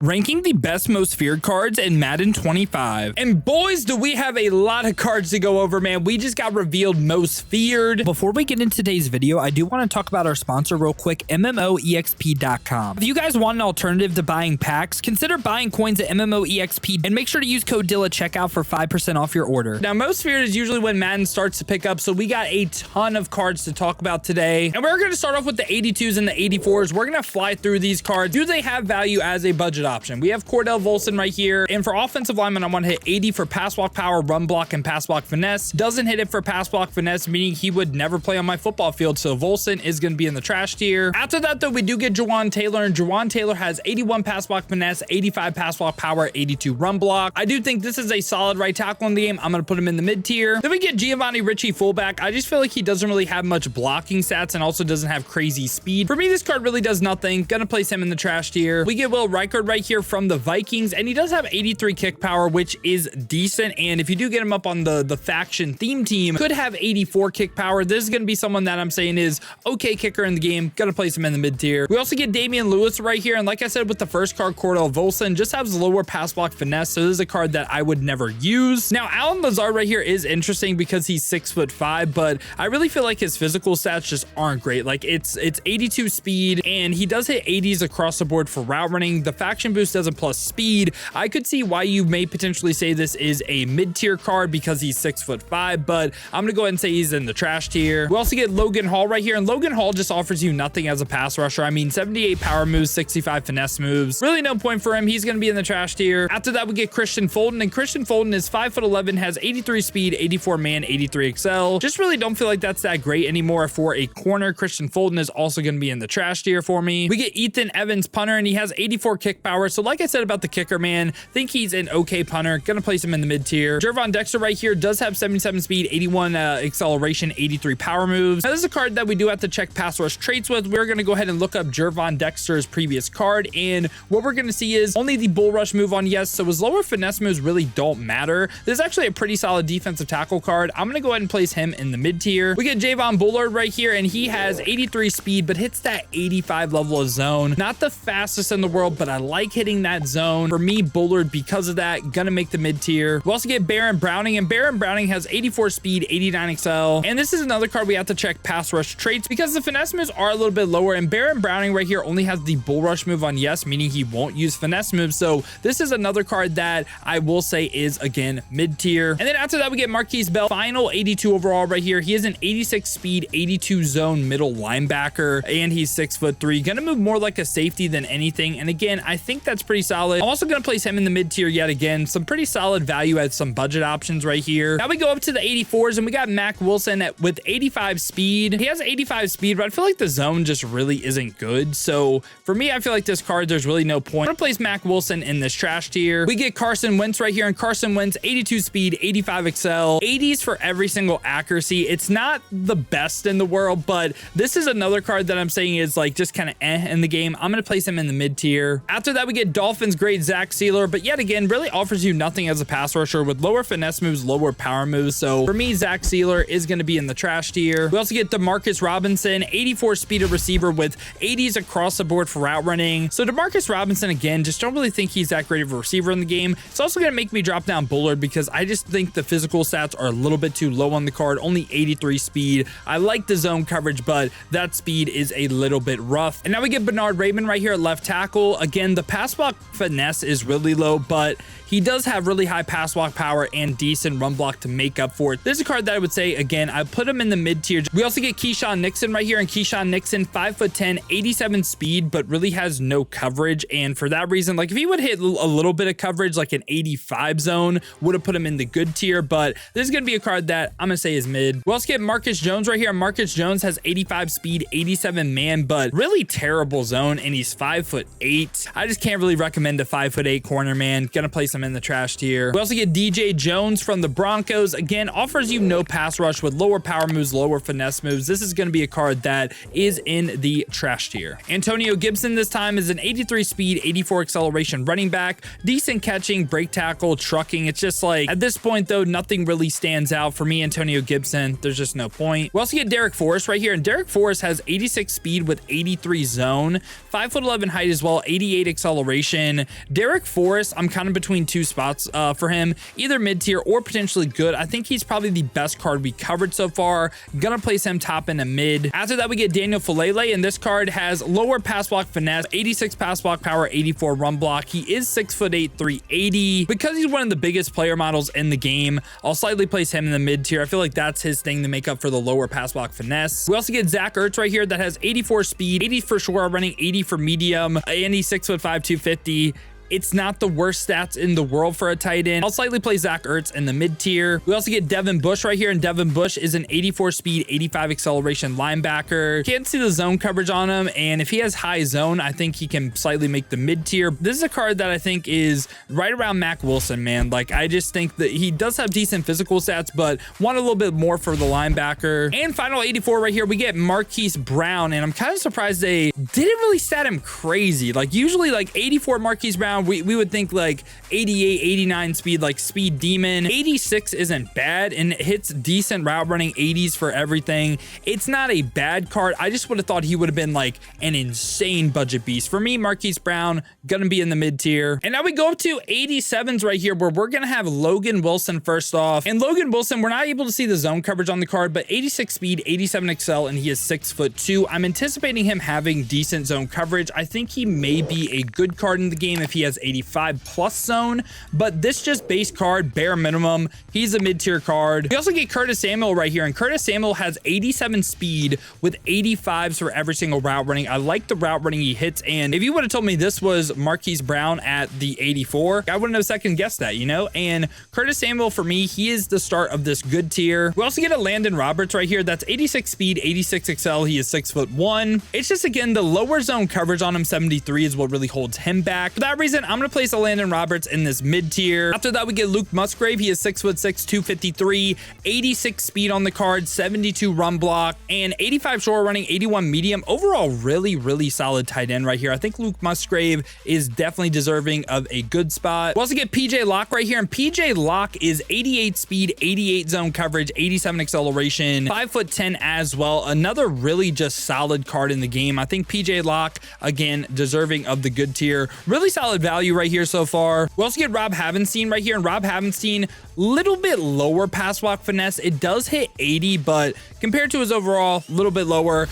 Ranking the best most feared cards in Madden 25. And boys, do we have a lot of cards to go over, man. We just got revealed most feared. Before we get into today's video, I do want to talk about our sponsor real quick, MMOEXP.com. If you guys want an alternative to buying packs, consider buying coins at MMOEXP and make sure to use code DILL at checkout for 5% off your order. Now, most feared is usually when Madden starts to pick up, so we got a ton of cards to talk about today. And we're going to start off with the 82s and the 84s. We're going to fly through these cards. Do they have value as a budget option? We have Cordell Volson right here, and for offensive lineman, I want to hit 80 for pass block power, run block, and pass block finesse. Doesn't hit it for pass block finesse, meaning he would never play on my football field, so Volson is going to be in the trash tier. After that, though, we do get Jawan Taylor, and Jawan Taylor has 81 pass block finesse, 85 pass block power, 82 run block. I do think this is a solid right tackle in the game. I'm going to put him in the mid tier. Then we get Giovanni Ricci fullback. I just feel like he doesn't really have much blocking stats and also doesn't have crazy speed. For me, this card really does nothing. Gonna place him in the trash tier. We get Will Reichard right here from the Vikings, and he does have 83 kick power, which is decent. And if you do get him up on the faction theme team, could have 84 kick power. This is going to be someone that I'm saying is okay kicker in the game. Gonna place him in the mid tier. We also get Damian Lewis right here, and like I said with the first card, Cordell Volson just has lower pass block finesse, so this is a card that I would never use. Now, Alan Lazard right here is interesting because he's 6'5", but I really feel like his physical stats just aren't great. Like it's 82 speed, and he does hit 80s across the board for route running. The faction boost doesn't plus speed. I could see why you may potentially say this is a mid-tier card because he's 6'5", but I'm gonna go ahead and say he's in the trash tier. We also get Logan Hall right here, and Logan Hall just offers you nothing as a pass rusher. I mean, 78 power moves, 65 finesse moves. Really no point for him. He's gonna be in the trash tier. After that, we get Christian Fulton, and Christian Fulton is 5'11", has 83 speed, 84 man, 83 excel. Just really don't feel like that's that great anymore for a corner. Christian Fulton is also gonna be in the trash tier for me. We get Ethan Evans, punter, and he has 84 kick power. So like I said about the kicker, man, think he's an okay punter. Gonna place him in the mid tier. Jervon Dexter right here does have 77 speed, 81 acceleration, 83 power moves. Now, this is a card that we do have to check pass rush traits with. We're gonna go ahead and look up Jervon Dexter's previous card, and what we're gonna see is only the bull rush move on yes, so his lower finesse moves really don't matter. This is actually a pretty solid defensive tackle card. I'm gonna go ahead and place him in the mid tier. We get Javon Bullard right here, and he has 83 speed, but hits that 85 level of zone. Not the fastest in the world, but I like hitting that zone. For me, Bullard, because of that, gonna make the mid tier. We also get Baron Browning, and Baron Browning has 84 speed, 89 excel. And this is another card we have to check pass rush traits because the finesse moves are a little bit lower, and Baron Browning right here only has the bull rush move on yes, meaning he won't use finesse moves. So this is another card that I will say is, again, mid tier. And then after that, we get Marquise Bell, final 82 overall right here. He is an 86 speed, 82 zone middle linebacker, and he's 6'3". Gonna move more like a safety than anything. And again, I think that's pretty solid. I'm also gonna place him in the mid tier yet again. Some pretty solid value at some budget options right here. Now we go up to the 84s, and we got Mac Wilson with 85 speed. He has 85 speed, but I feel like the zone just really isn't good. So for me, I feel like this card, there's really no point. I'm gonna place Mac Wilson in this trash tier. We get Carson Wentz right here, and Carson Wentz, 82 speed, 85 excel, 80s for every single accuracy. It's not the best in the world, but this is another card that I'm saying is like just kind of in the game. I'm gonna place him in the mid tier. After that, we get Dolphins great Zach Sealer, but yet again, really offers you nothing as a pass rusher with lower finesse moves, lower power moves. So for me, Zach Sealer is gonna be in the trash tier. We also get DeMarcus Robinson, 84 speed of receiver with 80s across the board for route running. So DeMarcus Robinson, again, just don't really think he's that great of a receiver in the game. It's also gonna make me drop down Bullard because I just think the physical stats are a little bit too low on the card, only 83 speed. I like the zone coverage, but that speed is a little bit rough. And now we get Bernard Raymond right here at left tackle. Again, the pass block finesse is really low, but he does have really high pass block power and decent run block to make up for it. This is a card that I would say, again, I put him in the mid tier. We also get Keyshawn Nixon right here, and Keyshawn Nixon, 5'10", 87 speed, but really has no coverage. And for that reason, like if he would hit a little bit of coverage, like an 85 zone, would have put him in the good tier, but this is going to be a card that I'm going to say is mid. We also get Marcus Jones right here. Marcus Jones has 85 speed, 87 man, but really terrible zone, and he's 5'8". I just can't really recommend a 5'8" corner, man. Gonna place him in the trash tier. We also get DJ Jones from the Broncos. Again, offers you no pass rush with lower power moves, lower finesse moves. This is going to be a card that is in the trash tier. Antonio Gibson this time is an 83 speed, 84 acceleration running back, decent catching, break tackle, trucking. It's just like, at this point though, nothing really stands out for me. Antonio Gibson, there's just no point. We also get Derek Forrest right here, and Derek Forrest has 86 speed with 83 zone, 5'11" height as well, 88 acceleration, acceleration. Derek Forrest, I'm kind of between two spots for him, either mid-tier or potentially good. I think he's probably the best card we covered so far. Gonna place him top into mid. After that, we get Daniel Falele, and this card has lower pass block finesse, 86 pass block power, 84 run block. He is 6'8", 380. Because he's one of the biggest player models in the game, I'll slightly place him in the mid-tier. I feel like that's his thing to make up for the lower pass block finesse. We also get Zach Ertz right here that has 84 speed, 80 for short running, 80 for medium, and he's 6'5", 250. It's not the worst stats in the world for a tight end. I'll slightly play Zach Ertz in the mid tier. We also get Devin Bush right here, and Devin Bush is an 84 speed, 85 acceleration linebacker. Can't see the zone coverage on him, and if he has high zone, I think he can slightly make the mid tier. This is a card that I think is right around Mac Wilson, man. Like, I just think that he does have decent physical stats, but want a little bit more for the linebacker. And final 84 right here, we get Marquise Brown, and I'm kind of surprised they didn't really stat him crazy. Like, usually like 84 Marquise Brown, we would think like 88, 89 speed, like speed demon. 86 isn't bad, and it hits decent route running, 80s for everything. It's not a bad card. I just would have thought he would have been like an insane budget beast. For me, Marquise Brown, gonna be in the mid tier. And now we go up to 87s right here, where we're gonna have Logan Wilson first off. And Logan Wilson, we're not able to see the zone coverage on the card, but 86 speed, 87 excel, and he is 6'2". I'm anticipating him having decent zone coverage. I think he may be a good card in the game if he has 85 plus zone, but this just base card, bare minimum, he's a mid-tier card. We also get Curtis Samuel right here, and Curtis Samuel has 87 speed with 85s for every single route running. I like the route running he hits, and if you would have told me this was Marquise Brown at the 84, I wouldn't have second guessed that, you know? And Curtis Samuel, for me, he is the start of this good tier. We also get a Landon Roberts right here. That's 86 speed, 86 excel. He is 6'1". It's just, again, the lower zone coverage on him, 73, is what really holds him back. For that reason, I'm going to place a Landon Roberts in this mid tier. After that, we get Luke Musgrave. He is 6'6", 253, 86 speed on the card, 72 run block, and 85 short running, 81 medium. Overall, really solid tight end right here. I think Luke Musgrave is definitely deserving of a good spot. We also get PJ Locke right here, and PJ Locke is 88 speed, 88 zone coverage, 87 acceleration, 5'10" as well. Another really just solid card in the game. I think PJ Locke, again, deserving of the good tier. Really solid value right here so far. We also get Rob Havenstein right here, and Rob Havenstein, little bit lower pass block finesse. It does hit 80, but compared to his overall, a little bit lower.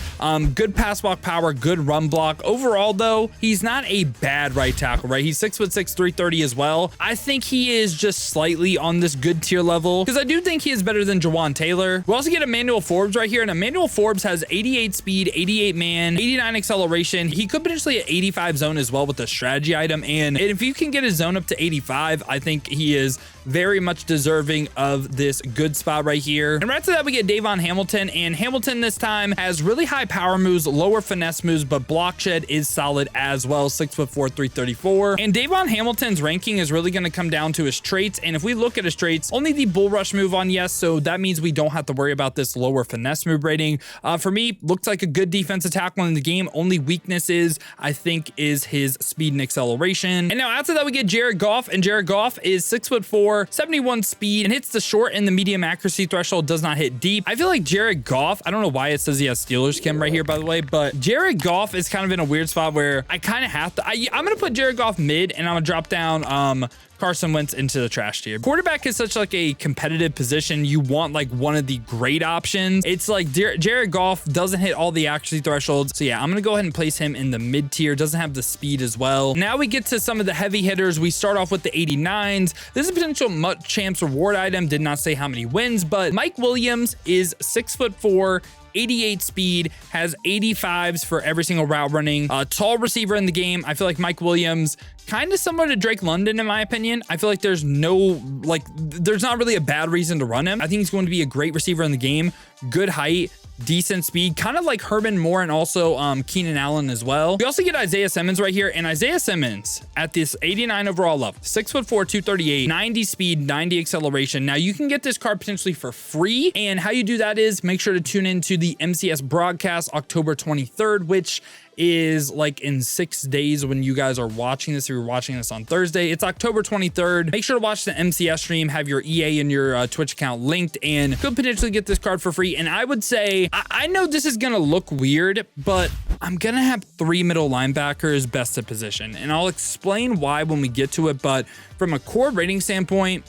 Good pass block power, good run block. Overall, though, he's not a bad right tackle, right? He's 6'6", 330 as well. I think he is just slightly on this good tier level, because I do think he is better than Jawan Taylor. We also get Emmanuel Forbes right here, and Emmanuel Forbes has 88 speed, 88 man, 89 acceleration. He could potentially hit 85 zone as well with the strategy item, and if you can get his zone up to 85, I think he is very much deserving of this good spot right here. And right after that, we get Davon Hamilton, and Hamilton this time has really high power moves, lower finesse moves, but block shed is solid as well, 6'4", 334. And Davon Hamilton's ranking is really going to come down to his traits, and if we look at his traits, only the bull rush move on yes, so that means we don't have to worry about this lower finesse move rating. For me, looks like a good defensive tackle in the game. Only weakness is, I think, is his speed and acceleration. And now after that, we get Jared Goff, and Jared Goff is 6'4", 71 speed, and hits the short and the medium accuracy threshold, does not hit deep. I feel like Jared Goff, I don't know why it says he has Steelers Kim right here, by the way, but Jared Goff is kind of in a weird spot where I kind of have to, I'm going to put Jared Goff mid, and I'm going to drop down Carson Wentz into the trash tier. Quarterback is such like a competitive position. You want like one of the great options. It's like Jared Goff doesn't hit all the accuracy thresholds. So yeah, I'm going to go ahead and place him in the mid tier. Doesn't have the speed as well. Now we get to some of the heavy hitters. We start off with the 89s. This is a potential Mutt Champs reward item. Did not say how many wins, but Mike Williams is 6'4", 88 speed, has 85s for every single route running, tall receiver in the game. I feel like Mike Williams, kind of similar to Drake London in my opinion. I feel like there's not really a bad reason to run him. I think he's going to be a great receiver in the game. Good height, decent speed, kind of like Herman Moore and also Keenan Allen as well. We also get Isaiah Simmons right here, and Isaiah Simmons at this 89 overall level, 6'4", 238, 90 speed, 90 acceleration. Now you can get this card potentially for free, and how you do that is make sure to tune into the MCS broadcast October 23rd, which is like in 6 days when you guys are watching this. If you're watching this on Thursday, it's October 23rd. Make sure to watch the MCS stream, have your EA and your Twitch account linked, and could potentially get this card for free. And I would say, I know this is gonna look weird, but I'm gonna have 3 middle linebackers best at position, and I'll explain why when we get to it. But from a core rating standpoint,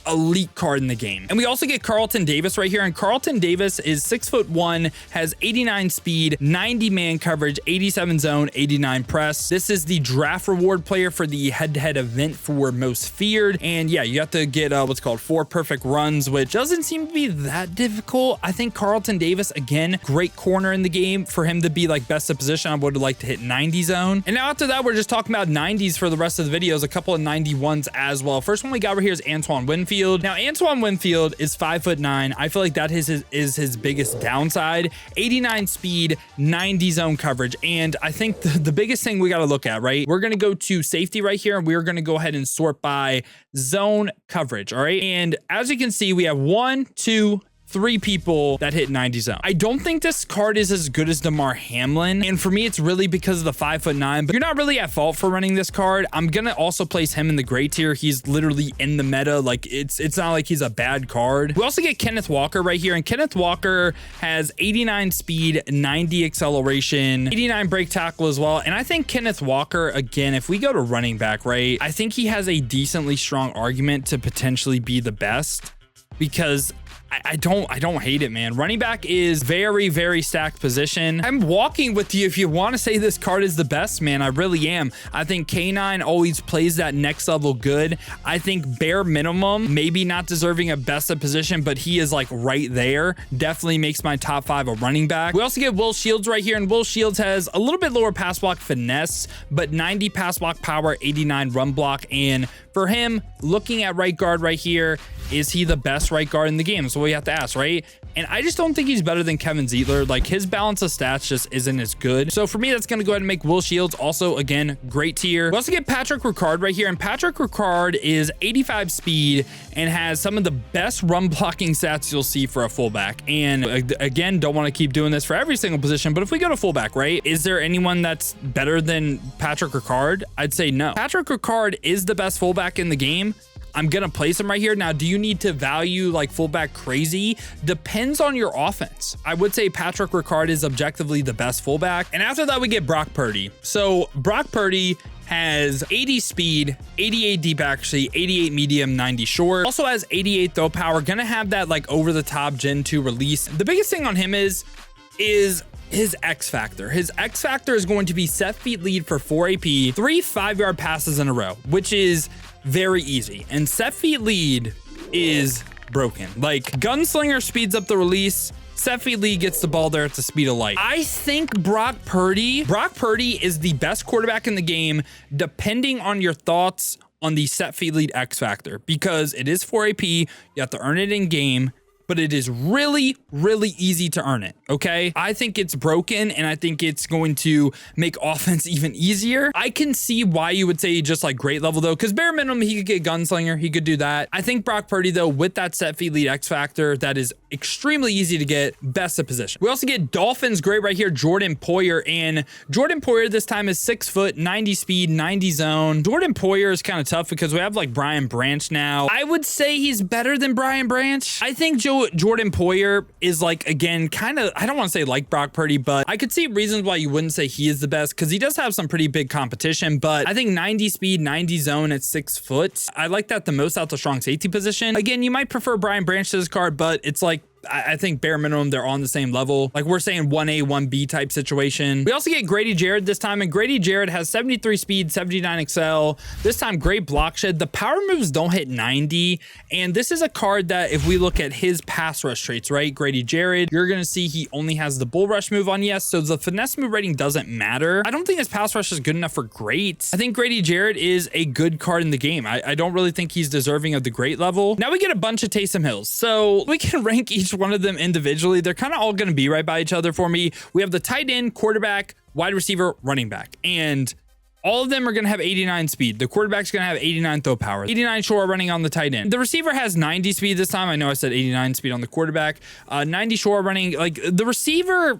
elite card in the game. And we also get Carlton Davis right here, and Carlton Davis is 6'1", has 89 speed, 90 man coverage, 87 zone, 89 press. This is the draft reward player for the head-to-head event for most feared. And yeah, you have to get what's called 4 perfect runs, which doesn't seem to be that difficult. I think Carlton Davis, again, great corner in the game. For him to be like best of position, I would like to hit 90 zone. And now after that, we're just talking about 90s for the rest of the videos, a couple of 91s as well. First one we got right here is Antoine Winfield. Now, Antoine Winfield is 5'9". I feel like that is his biggest downside. 89 speed, 90 zone coverage. And I think the biggest thing we got to look at, right? We're going to go to safety right here, and we're going to go ahead and sort by zone coverage. All right. And as you can see, we have 1, 2, 3 people that hit 90 zone. I don't think this card is as good as DeMar Hamlin. And for me, it's really because of the 5'9", but you're not really at fault for running this card. I'm going to also place him in the gray tier. He's literally in the meta. Like it's not like he's a bad card. We also get Kenneth Walker right here, and Kenneth Walker has 89 speed, 90 acceleration, 89 break tackle as well. And I think Kenneth Walker, again, if we go to running back, right, I think he has a decently strong argument to potentially be the best, because I don't hate it, man. Running back is very, very stacked position. I'm walking with you if you want to say this card is the best, man. I really am. I think K9 always plays that next level good. I think bare minimum, maybe not deserving a best of position, but he is like right there. Definitely makes my top 5 a running back. We also get Will Shields right here, and Will Shields has a little bit lower pass block finesse, but 90 pass block power, 89 run block. And for him, looking at right guard right here, is he the best right guard in the game? So we have to ask, right? And I just don't think he's better than Kevin Zeitler. Like, his balance of stats just isn't as good. So for me, that's going to go ahead and make Will Shields also, again, great tier. We also get Patrick Ricard right here, and Patrick Ricard is 85 speed and has some of the best run blocking stats you'll see for a fullback. And again, don't want to keep doing this for every single position, but if we go to fullback, right, is there anyone that's better than Patrick Ricard? I'd say no. Patrick Ricard is the best fullback in the game. I'm going to place him right here. Now, do you need to value like fullback crazy? Depends on your offense. I would say Patrick Ricard is objectively the best fullback. And after that, we get Brock Purdy. So Brock Purdy has 80 speed, 88 deep accuracy, 88 medium, 90 short. Also has 88 throw power. Gonna have that like over the top Gen 2 release. The biggest thing on him is his X factor. His X factor is going to be set feet lead for 4 AP, 3 5-yard passes in a row, which is very easy. And set feet lead is broken. Like, Gunslinger speeds up the release. Set feet lead gets the ball there at the speed of light. I think Brock Purdy is the best quarterback in the game, depending on your thoughts on the set feet lead X factor, because it is 4 AP. You have to earn it in game, but it is really, really easy to earn it, okay? I think it's broken, and I think it's going to make offense even easier. I can see why you would say just like great level though, because bare minimum, he could get Gunslinger, he could do that. I think Brock Purdy though, with that set feet lead X factor, that is extremely easy to get, best of position. We also get Dolphins great right here, Jordan Poyer, and Jordan Poyer this time is 6 foot, 90 speed, 90 zone. Jordan Poyer is kind of tough because we have like Brian Branch now. I would say he's better than Brian Branch. I think Jordan Poyer is like, again, kind of, I don't want to say like Brock Purdy, but I could see reasons why you wouldn't say he is the best, because he does have some pretty big competition. But I think 90 speed, 90 zone at 6 foot, I like that the most out the strong safety position. Again, you might prefer Brian Branch to this card, but it's like, I think bare minimum, they're on the same level. Like, we're saying 1A, 1B type situation. We also get Grady Jarrett this time, and Grady Jarrett has 73 speed, 79 excel. This time, great block shed. The power moves don't hit 90. And this is a card that if we look at his pass rush traits, right? Grady Jarrett, you're going to see he only has the bull rush move on yes. So the finesse move rating doesn't matter. I don't think his pass rush is good enough for great. I think Grady Jarrett is a good card in the game. I don't really think he's deserving of the great level. Now we get a bunch of Taysom Hills. So we can rank each one of them individually. They're kind of all going to be right by each other for me. We have the tight end, quarterback, wide receiver, running back, and all of them are going to have 89 speed. The quarterback's going to have 89 throw power, 89 short running on the tight end. The receiver has 90 speed this time. I know I said 89 speed on the quarterback, 90 short running. Like, the receiver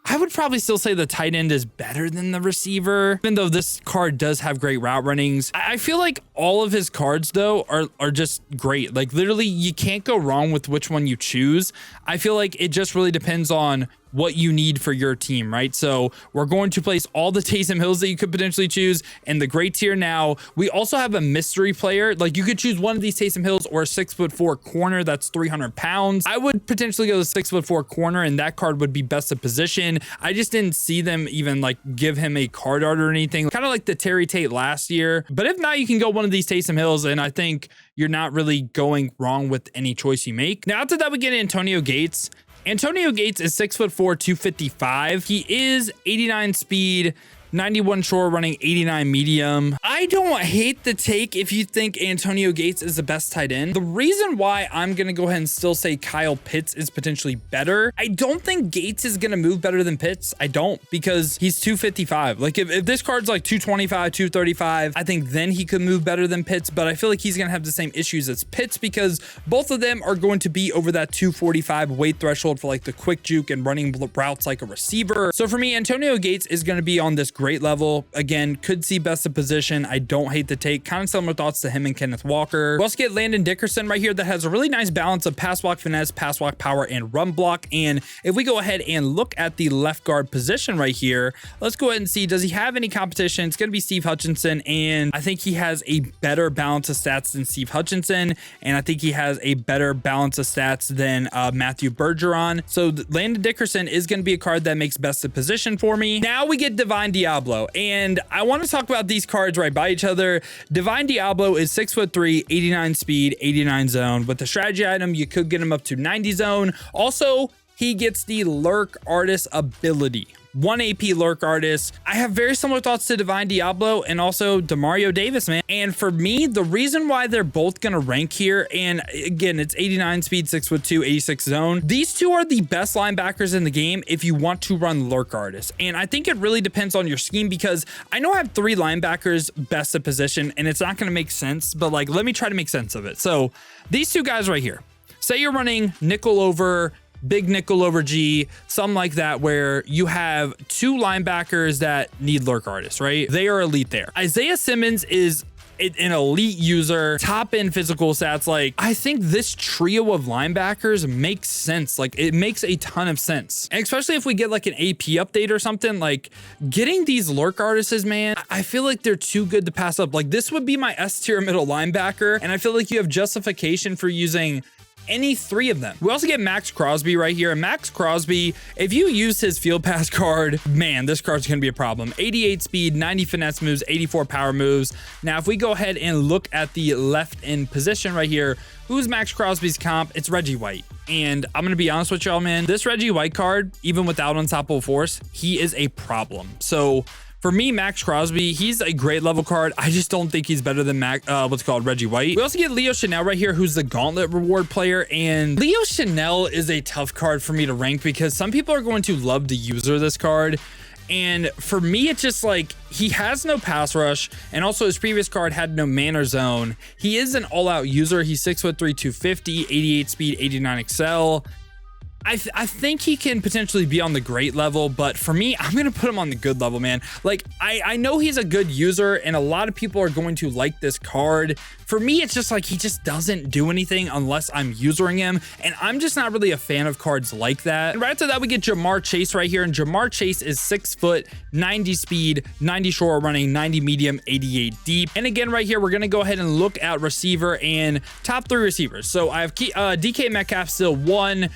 I would probably still say the tight end is better than the receiver, even though this card does have great route runnings. I feel like all of his cards, though, are just great. Like, literally, you can't go wrong with which one you choose. I feel like it just really depends on what you need for your team, right? So we're going to place all the Taysom Hills that you could potentially choose in the gray tier now. We also have a mystery player. Like, you could choose one of these Taysom Hills or a 6'4" corner that's 300 pounds. I would potentially go the 6'4" corner, and that card would be best of position. I just didn't see them even like give him a card art or anything, kind of like the Terry Tate last year. But if not, you can go one of these Taysom Hills, and I think you're not really going wrong with any choice you make. Now, after that, we get Antonio Gates. Antonio Gates is 6'4", 255. He is 89 speed, 91 short, running 89 medium. I don't hate the take if you think Antonio Gates is the best tight end. The reason why I'm going to go ahead and still say Kyle Pitts is potentially better, I don't think Gates is going to move better than Pitts. I don't, because he's 255. Like, if this card's like 225, 235, I think then he could move better than Pitts, but I feel like he's going to have the same issues as Pitts because both of them are going to be over that 245 weight threshold for like the quick juke and running routes like a receiver. So for me, Antonio Gates is going to be on this great level. Again, could see best of position. I don't hate the take. Kind of similar thoughts to him and Kenneth Walker. We also get Landon Dickerson right here that has a really nice balance of pass block finesse, pass block power, and run block. And if we go ahead and look at the left guard position right here, let's go ahead and see, does he have any competition? It's going to be Steve Hutchinson, and I think he has a better balance of stats than Steve Hutchinson, and I think he has a better balance of stats than Matthew Bergeron. So Landon Dickerson is going to be a card that makes best of position for me. Now we get Divine Diablo, and I want to talk about these cards right by each other. Divine Diablo is 6'3", 89 speed, 89 zone. With the strategy item, you could get him up to 90 zone. Also, he gets the Lurk Artist ability. 1 AP Lurk Artist. I have very similar thoughts to Divine Diablo and also Demario Davis, man. And for me, the reason why they're both going to rank here, and again, it's 89 speed, 6'2", 86 zone. These two are the best linebackers in the game if you want to run Lurk Artist. And I think it really depends on your scheme, because I know I have 3 linebackers best of position, and it's not going to make sense, but like, let me try to make sense of it. So these two guys right here, say you're running nickel over big nickel over G, something like that, where you have 2 linebackers that need Lurk Artists, right? They are elite there. Isaiah Simmons is an elite user, top end physical stats. Like, I think this trio of linebackers makes sense. Like, it makes a ton of sense. And especially if we get like an AP update or something, like getting these Lurk Artists, man, I feel like they're too good to pass up. Like, this would be my S tier middle linebacker. And I feel like you have justification for using any 3 of them. We also get Max Crosby right here. And Max Crosby, if you use his field pass card, man, this card's going to be a problem. 88 speed, 90 finesse moves, 84 power moves. Now, if we go ahead and look at the left end position right here, who's Max Crosby's comp? It's Reggie White. And I'm going to be honest with y'all, man, this Reggie White card, even without Unstoppable Force, he is a problem. So for me, Max Crosby, he's a great level card. I just don't think he's better than Reggie White. We also get Leo Chanel right here, who's the Gauntlet reward player. And Leo Chanel is a tough card for me to rank because some people are going to love the user of this card. And for me, it's just like, he has no pass rush, and also his previous card had no man or zone. He is an all-out user. He's 6'3", 250, 88 speed, 89 excel. I think he can potentially be on the great level, but for me, I'm going to put him on the good level, man. Like, I know he's a good user, and a lot of people are going to like this card. For me, it's just like, he just doesn't do anything unless I'm usering him, and I'm just not really a fan of cards like that. And right after that, we get Jamar Chase right here, and Jamar Chase is 6 foot, 90 speed, 90 short running, 90 medium, 88 deep. And again, right here, we're going to go ahead and look at receiver and top 3 receivers. So I have DK Metcalf still 1.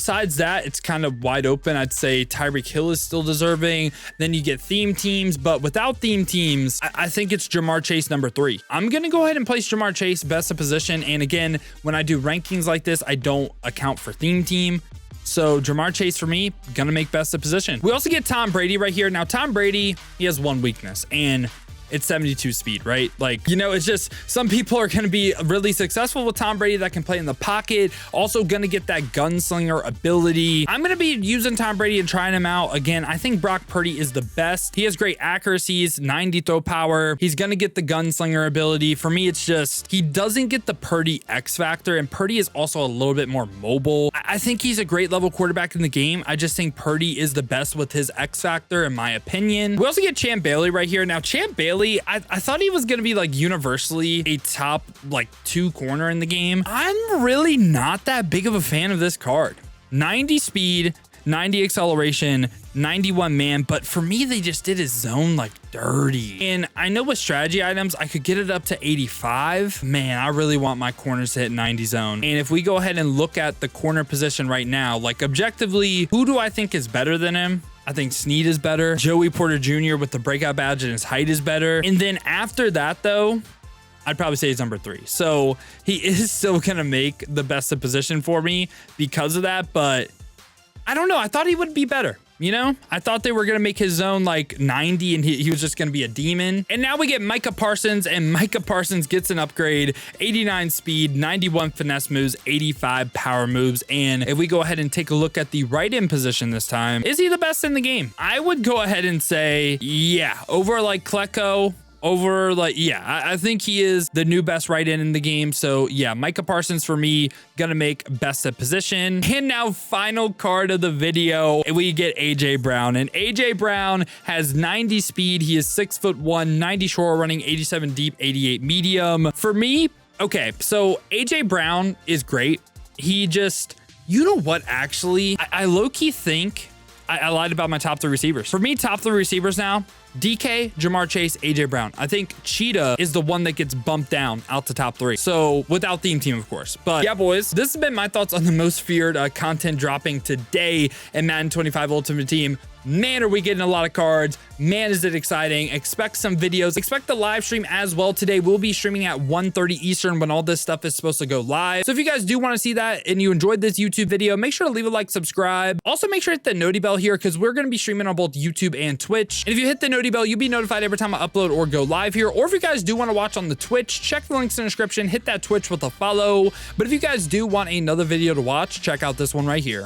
Besides that, it's kind of wide open. I'd say Tyreek Hill is still deserving. Then you get theme teams, but without theme teams, I think it's Jamar Chase number 3. I'm going to go ahead and place Jamar Chase best of position. And again, when I do rankings like this, I don't account for theme team. So Jamar Chase for me, gonna make best of position. We also get Tom Brady right here. Now, Tom Brady, he has one weakness, and it's 72 speed, right? Like, you know, it's just, some people are going to be really successful with Tom Brady that can play in the pocket. Also going to get that gunslinger ability. I'm going to be using Tom Brady and trying him out. Again, I think Brock Purdy is the best. He has great accuracies, 90 throw power. He's going to get the gunslinger ability. For me, it's just, he doesn't get the Purdy X factor, and Purdy is also a little bit more mobile. I think he's a great level quarterback in the game. I just think Purdy is the best with his X factor, in my opinion. We also get Champ Bailey right here. Now, Champ Bailey, I thought he was going to be like universally a top like 2 corner in the game. I'm really not that big of a fan of this card. 90 speed, 90 acceleration, 91 man, but for me, they just did his zone like dirty. And I know with strategy items, I could get it up to 85. Man, I really want my corners to hit 90 zone. And if we go ahead and look at the corner position right now, like objectively, who do I think is better than him? I think Snead is better. Joey Porter Jr. with the breakout badge and his height is better. And then after that though, I'd probably say he's number 3. So he is still gonna make the best of position for me because of that, but I don't know. I thought he would be better. You know, I thought they were going to make his zone like 90 and he was just going to be a demon. And now we get Micah Parsons, and Micah Parsons gets an upgrade, 89 speed, 91 finesse moves, 85 power moves. And if we go ahead and take a look at the right end position this time, is he the best in the game? I would go ahead and say, yeah, over like Klecko. I think he is the new best right end in the game. So yeah, Micah Parsons for me, gonna make best at position. And now final card of the video, we get AJ Brown. And AJ Brown has 90 speed. He is 6'1", 90 short running, 87 deep, 88 medium. For me, okay, so AJ Brown is great. He just, you know what, actually, I low-key think I lied about my top 3 receivers. For me, top 3 receivers now, DK, Jamar Chase, AJ Brown. I think Cheetah is the one that gets bumped down out to top 3. So without theme team, of course. But yeah, boys, this has been my thoughts on the most feared content dropping today in Madden 25 Ultimate Team. Man, are we getting a lot of cards. Man, is it exciting. Expect some videos. Expect the live stream as well today. We'll be streaming at 1:30 Eastern when all this stuff is supposed to go live. So if you guys do want to see that and you enjoyed this YouTube video, make sure to leave a like, subscribe. Also, make sure to hit the noti bell here because we're going to be streaming on both YouTube and Twitch. And if you hit the noti bell, you'll be notified every time I upload or go live here. Or if you guys do want to watch on the Twitch, check the links in the description. Hit that Twitch with a follow. But if you guys do want another video to watch, check out this one right here.